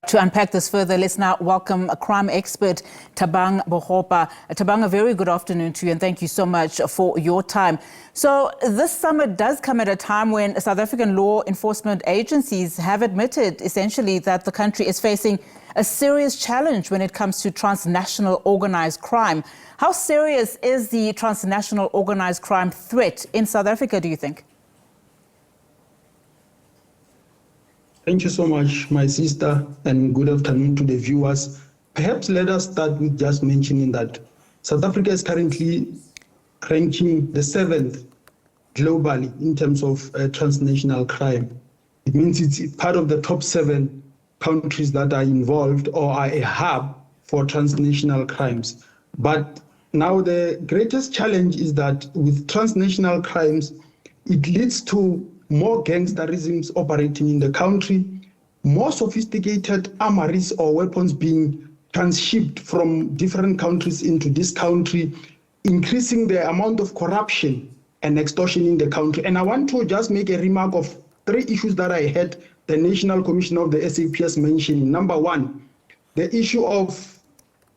To unpack this further, let's now welcome a crime expert, Thabang Bogopa. Thabang, a very good afternoon to you, and thank you so much for your time. So this summit does come at a time when South African law enforcement agencies have admitted, essentially, that the country is facing a serious challenge when it comes to transnational organized crime. How serious is the transnational organized crime threat in South Africa, do you think? Thank you so much, my sister, and good afternoon to the viewers. Perhaps let us start with just mentioning that South Africa is currently ranking the 7th globally in terms of transnational crime. It means it's part of the top 7 countries that are involved or are a hub for transnational crimes. But now the greatest challenge is that with transnational crimes, it leads to more gangsterisms operating in the country, more sophisticated armories or weapons being transshipped from different countries into this country, increasing the amount of corruption and extortion in the country. And I want to just make a remark of 3 issues that I heard the National Commissioner of the SABC mentioning. Number 1, the issue of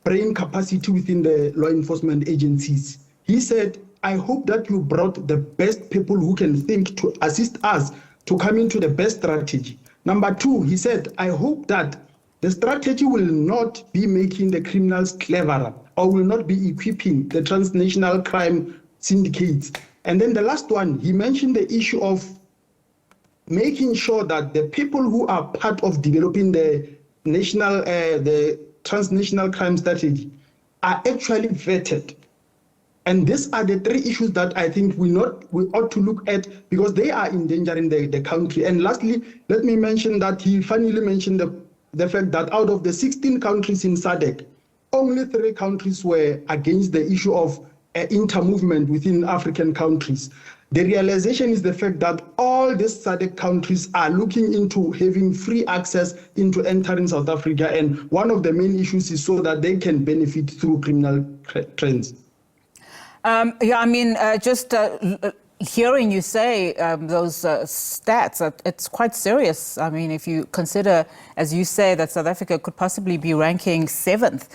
brain capacity within the law enforcement agencies. He said, I hope that you brought the best people who can think to assist us to come into the best strategy. Number 2, he said, I hope that the strategy will not be making the criminals cleverer or will not be equipping the transnational crime syndicates. And then the last one, he mentioned the issue of making sure that the people who are part of developing the transnational crime strategy are actually vetted. And these are the 3 issues that I think we ought to look at because they are endangering the country. And lastly, let me mention that he finally mentioned the fact that out of the 16 countries in SADC, only 3 countries were against the issue of inter-movement within African countries. The realization is the fact that all these SADC countries are looking into having free access into entering South Africa. And one of the main issues is so that they can benefit through criminal trends. Just hearing you say those stats, it's quite serious. I mean, if you consider, as you say, that South Africa could possibly be ranking 7th.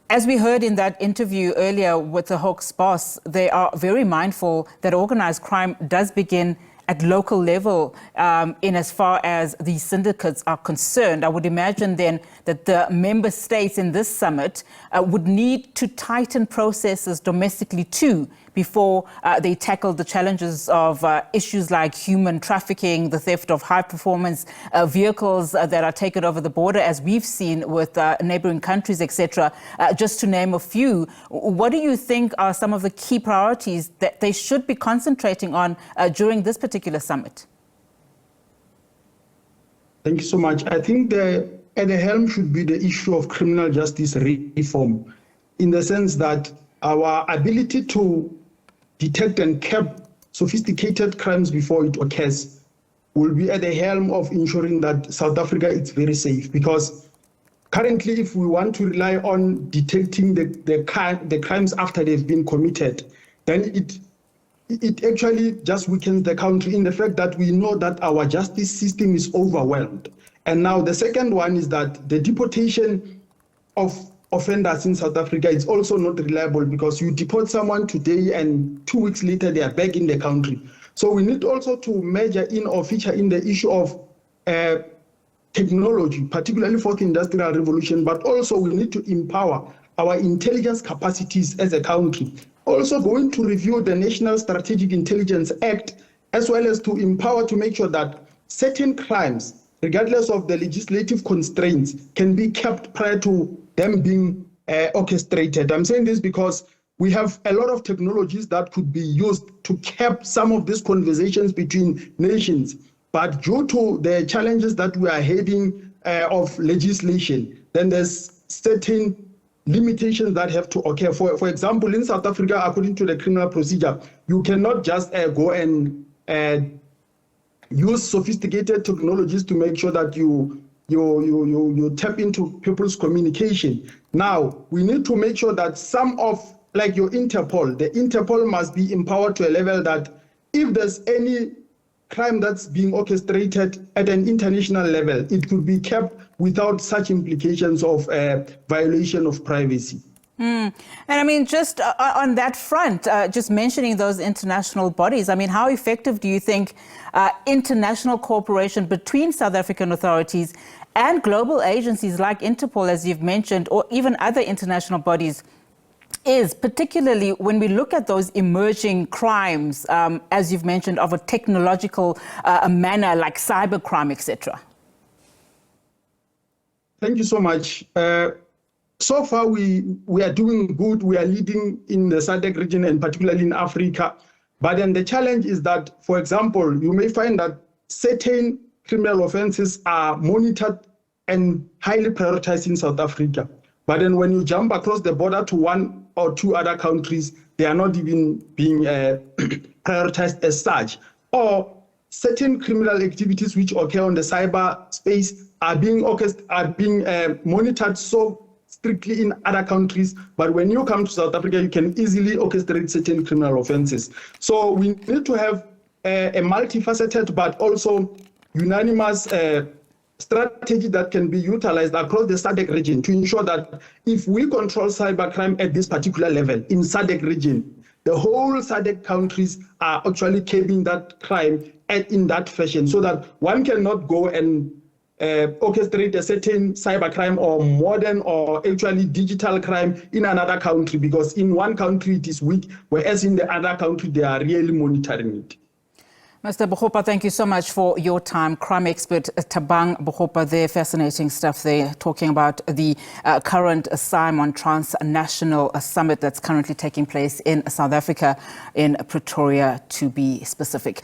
As we heard in that interview earlier with the Hawks boss, they are very mindful that organized crime does begin at local level in as far as the syndicates are concerned. I would imagine then that the member states in this summit would need to tighten processes domestically too before they tackle the challenges of issues like human trafficking, the theft of high-performance vehicles that are taken over the border, as we've seen with neighboring countries, etc., just to name a few. What do you think are some of the key priorities that they should be concentrating on during this particular summit? Thank you so much. I think at the helm should be the issue of criminal justice reform, in the sense that our ability to detect and curb sophisticated crimes before it occurs will be at the helm of ensuring that South Africa is very safe. Because currently, if we want to rely on detecting the crimes after they've been committed, then it actually just weakens the country in the fact that we know that our justice system is overwhelmed. And now the second one is that the deportation of offenders in South Africa is also not reliable, because you deport someone today and 2 weeks later they are back in the country. So we need also to measure in or feature in the issue of technology, particularly for the Industrial Revolution, but also we need to empower our intelligence capacities as a country. Also going to review the National Strategic Intelligence Act, as well as to empower to make sure that certain crimes, regardless of the legislative constraints, can be kept prior to them being orchestrated. I'm saying this because we have a lot of technologies that could be used to cap some of these conversations between nations. But due to the challenges that we are having of legislation, then there's certain limitations that have to occur. For example, in South Africa, according to the criminal procedure, you cannot just go and use sophisticated technologies to make sure that you tap into people's communication. Now, we need to make sure that some of, like your Interpol, the Interpol must be empowered to a level that if there's any crime that's being orchestrated at an international level, it could be kept without such implications of violation of privacy. And I mean, just on that front, just mentioning those international bodies, I mean, how effective do you think international cooperation between South African authorities and global agencies like Interpol, as you've mentioned, or even other international bodies is, particularly when we look at those emerging crimes, as you've mentioned, of a technological manner like cybercrime, etc.? Thank you so much. So far, we are doing good. We are leading in the SADC region and particularly in Africa. But then the challenge is that, for example, you may find that certain criminal offenses are monitored and highly prioritized in South Africa. But then when you jump across the border to one or two other countries, they are not even being prioritized as such. Or certain criminal activities which occur on the cyber space are being monitored so strictly in other countries, but when you come to South Africa, you can easily orchestrate certain criminal offenses. So we need to have a multifaceted but also unanimous strategy that can be utilized across the SADC region to ensure that if we control cybercrime at this particular level in SADC region, the whole SADC countries are actually curbing that crime in that fashion, so that one cannot go and orchestrate a certain cybercrime or modern or actually digital crime in another country, because in one country it is weak, whereas in the other country they are really monitoring it. Mr. Bogopa, thank you so much for your time. Crime expert Thabang Bogopa there, fascinating stuff there, talking about the current Simon Transnational Summit that's currently taking place in South Africa, in Pretoria to be specific.